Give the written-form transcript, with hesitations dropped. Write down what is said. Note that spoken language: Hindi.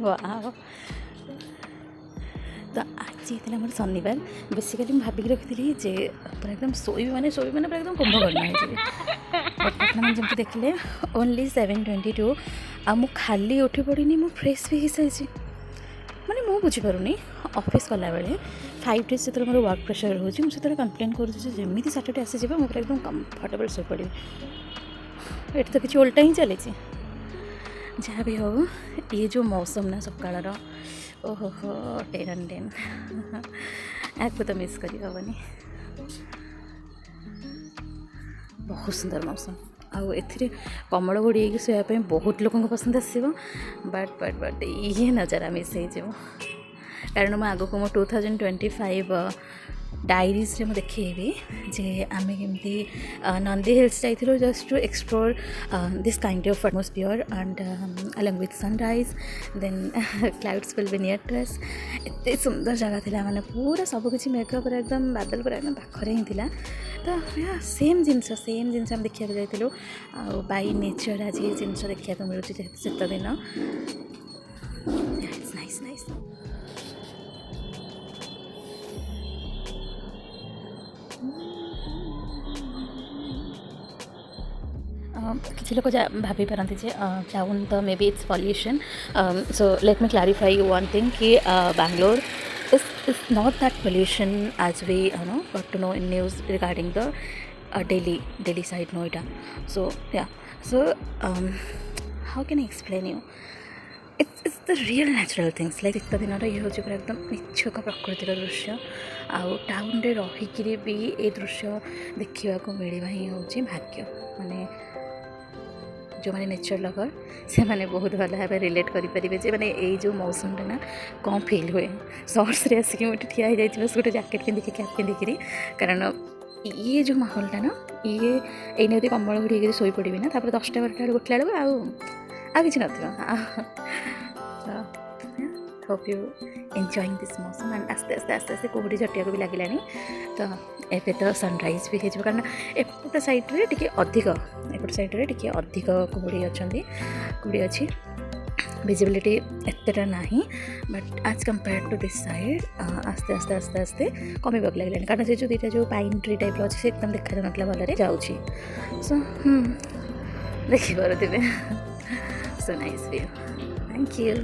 वाह तो आज ये मोर शनिवार बेसिकली मुझे भाविक रखी जे पूरा एकदम शोबी मैंने पूरा एकदम कुंभकर्ण हो जमी देखिले ओनली 7:22 आ मु खाली उठी पड़नी मु फ्रेश भी हो सारी माने मु बुझीपारूनी ऑफिस कला बेले 5 डेज जो मोर वर्क प्रेशर रोचे मुझे कंप्लेन करमी सैटरडे आसी जाए मुझे एकदम कंफर्टेबल शो पड़ी ये तो किसी उल्टा ही चली जहाँ भी हो ये जो मौसम ना सकाळ ओहो हो 10 on 10 आपको तो मिस करी हेनी बहुत सुंदर मौसम आउ ए कमल घोड़ी शोवाई बहुत लोक पसंद आसो बट ये नजारा मिस हो कारण मैं आगक मो 2025 डायरीज रे देखेबी जे आमे केमती नंदी हिल्स जाइथिलो just to explore this kind of atmosphere and along with sunrise then clouds will be near to us एते सुंदर जगह थिला माने पूरा सब किछि मेघ पूरा एकदम बादल पूरा एकदम पाखरे ही थिला तो सेम जिनस हम देखिया जाइथिलो आ बाय नेचर आज ये जिनस देखिया को मिलुछि शीत दिन इट्स नाइस नाइस किसी लोग भाभी पारती टाउन तो may be it's pollution so let me clarify one thing कि Bangalore is not that pollution as we got to know in news regarding the Delhi side Noida. So yeah, so how can I explain you? It's the real natural things like शीत दिन ये हूँ पूरा एकदम निच्छक प्रकृतिर दृश्य आउ टाउन रे रहीकि भी ये दृश्य देखा मिलवा ही हूँ भाग्य माने जो मैंने नेचर लवर से मैंने बहुत भल भाव रिलेट करेंगे जे मैंने ये जो मौसम ना कौन फिल हुए सर्ट्स रे आसिक मुझे ठिया हो जाए गोटे जैकेट पिंधिकी कैप पिंधिकी कारण ये जो माहौलटा ना ये यदि कम्बल घोड़ी शोई पड़ी ना 10टा 12टा बेल उठला बेलू आ कि ना होप यू एंजॉयिंग दिस मौसम एंड आस्ते आस्ते आस्ते आस्ते कुहुड़ी झटिया को भी लगे तो एबे तो सनराइज भी हो कारण एपट साइड्रे टी अधिक एपट साइड्रे टी अधिक कुहुड़ी अच्छा कुहुड़ी अच्छी विजिबिलिटी एतटा ना बट आज कंपेयर टू दिस साइड आस्ते आस्ते आस्ते आस्ते कमी लगे कारण से जो दुटा जो पाइन ट्री टाइप अच्छे एकदम देखा जाऊला भलरे जाऊँगी सो देखिपे so nice view thank you.